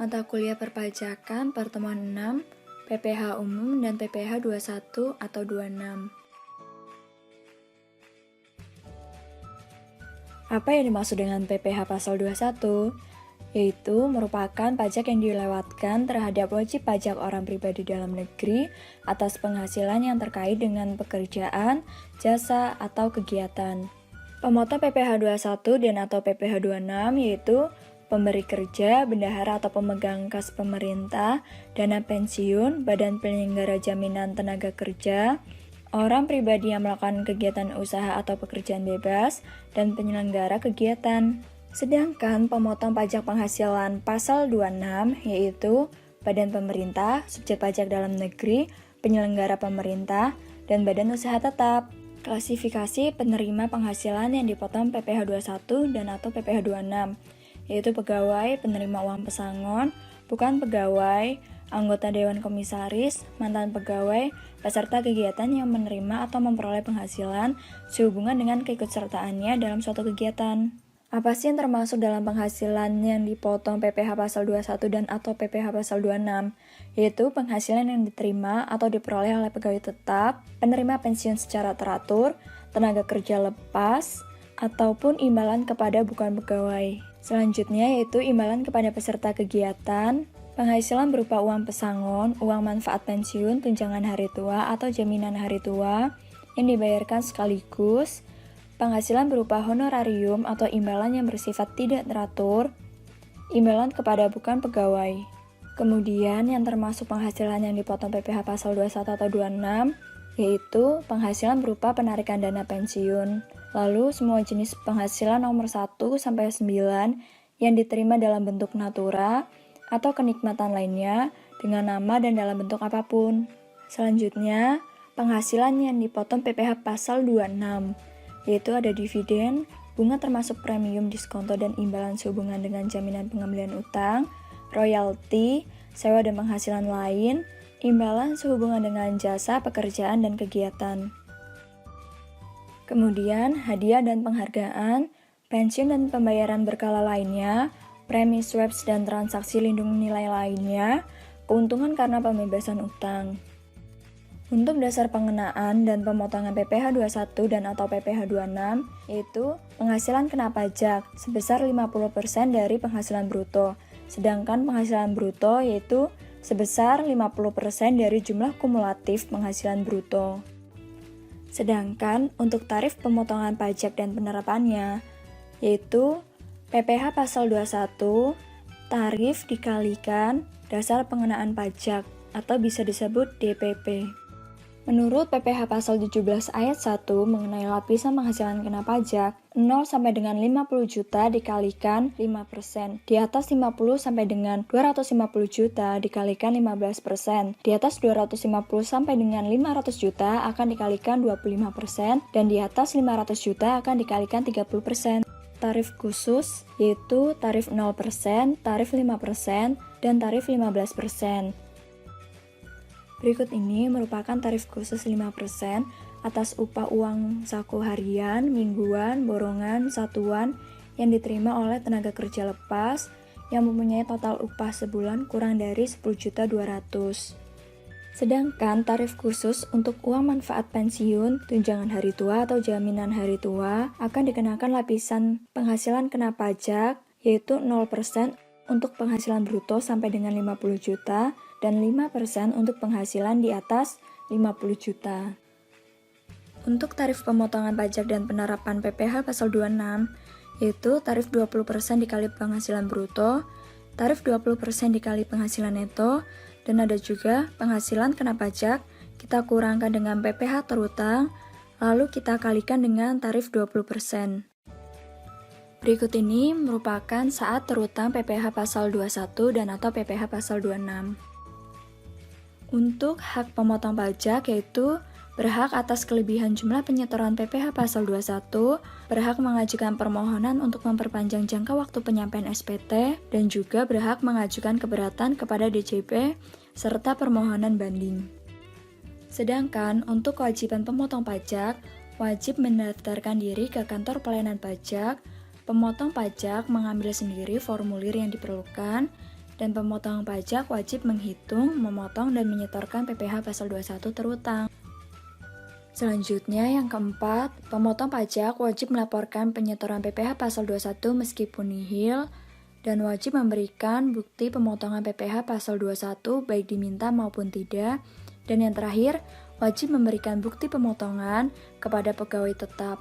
Mata kuliah perpajakan pertemuan 6, PPh umum dan PPh 21 atau 26. Apa yang dimaksud dengan PPh pasal 21? Yaitu merupakan pajak yang dilewatkan terhadap wajib pajak orang pribadi dalam negeri atas penghasilan yang terkait dengan pekerjaan, jasa, atau kegiatan. Pemotong PPh 21 dan atau PPh 26 yaitu pemberi kerja, bendahara atau pemegang kas pemerintah, dana pensiun, badan penyelenggara jaminan tenaga kerja, orang pribadi yang melakukan kegiatan usaha atau pekerjaan bebas, dan penyelenggara kegiatan. Sedangkan pemotong pajak penghasilan pasal 26 yaitu badan pemerintah, subjek pajak dalam negeri, penyelenggara pemerintah, dan badan usaha tetap. Klasifikasi penerima penghasilan yang dipotong PPh 21 dan atau PPh 26 yaitu pegawai penerima uang pesangon, bukan pegawai, anggota dewan komisaris, mantan pegawai, peserta kegiatan yang menerima atau memperoleh penghasilan sehubungan dengan keikutsertaannya dalam suatu kegiatan. Apa sih yang termasuk dalam penghasilan yang dipotong PPh pasal 21 dan atau PPh pasal 26? Yaitu penghasilan yang diterima atau diperoleh oleh pegawai tetap, penerima pensiun secara teratur, tenaga kerja lepas, ataupun imbalan kepada bukan pegawai. Selanjutnya yaitu imbalan kepada peserta kegiatan, penghasilan berupa uang pesangon, uang manfaat pensiun, tunjangan hari tua atau jaminan hari tua yang dibayarkan sekaligus, penghasilan berupa honorarium atau imbalan yang bersifat tidak teratur, imbalan kepada bukan pegawai. Kemudian yang termasuk penghasilan yang dipotong PPh pasal 21 atau 26 yaitu penghasilan berupa penarikan dana pensiun. Lalu semua jenis penghasilan nomor 1 sampai 9 yang diterima dalam bentuk natura atau kenikmatan lainnya dengan nama dan dalam bentuk apapun. Selanjutnya, penghasilan yang dipotong PPh pasal 26 yaitu ada dividen, bunga termasuk premium diskonto dan imbalan sehubungan dengan jaminan pengambilan utang, royalti, sewa dan penghasilan lain, imbalan sehubungan dengan jasa, pekerjaan, dan kegiatan. Kemudian, hadiah dan penghargaan, pensiun dan pembayaran berkala lainnya, premi swaps dan transaksi lindung nilai lainnya, keuntungan karena pembebasan utang. Untuk dasar pengenaan dan pemotongan PPh 21 dan atau PPh 26 yaitu penghasilan kena pajak sebesar 50% dari penghasilan bruto, sedangkan penghasilan bruto yaitu sebesar 50% dari jumlah kumulatif penghasilan bruto. Sedangkan untuk tarif pemotongan pajak dan penerapannya yaitu PPh pasal 21 tarif dikalikan dasar pengenaan pajak atau bisa disebut DPP. Menurut PPh pasal 17 ayat 1 mengenai lapisan penghasilan kena pajak, 0 sampai dengan 50 juta dikalikan 5%, di atas 50 sampai dengan 250 juta dikalikan 15%, di atas 250 sampai dengan 500 juta akan dikalikan 25%, dan di atas 500 juta akan dikalikan 30%. Tarif khusus yaitu tarif 0%, tarif 5%, dan tarif 15%. Berikut ini merupakan tarif khusus 5% atas upah uang saku harian, mingguan, borongan, satuan yang diterima oleh tenaga kerja lepas yang mempunyai total upah sebulan kurang dari 10.200.000. Sedangkan tarif khusus untuk uang manfaat pensiun, tunjangan hari tua atau jaminan hari tua akan dikenakan lapisan penghasilan kena pajak yaitu 0% untuk penghasilan bruto sampai dengan 50 juta dan 5% untuk penghasilan di atas 50 juta. Untuk tarif pemotongan pajak dan penerapan PPh pasal 26 yaitu tarif 20% dikali penghasilan bruto, tarif 20% dikali penghasilan neto, dan ada juga penghasilan kena pajak kita kurangkan dengan PPh terutang, lalu kita kalikan dengan tarif 20%. Berikut ini merupakan saat terutang PPh pasal 21 dan atau PPh pasal 26. Untuk hak pemotong pajak yaitu berhak atas kelebihan jumlah penyetoran PPh pasal 21, berhak mengajukan permohonan untuk memperpanjang jangka waktu penyampaian SPT, dan juga berhak mengajukan keberatan kepada DJP serta permohonan banding. Sedangkan untuk kewajiban pemotong pajak, wajib mendaftarkan diri ke kantor pelayanan pajak, pemotong pajak mengambil sendiri formulir yang diperlukan, Dan pemotongan pajak wajib menghitung, memotong, dan menyetorkan PPh pasal 21 terutang. Selanjutnya yang keempat, pemotong pajak wajib melaporkan penyetoran PPh pasal 21 meskipun nihil, dan wajib memberikan bukti pemotongan PPh pasal 21 baik diminta maupun tidak. Dan yang terakhir, wajib memberikan bukti pemotongan kepada pegawai tetap.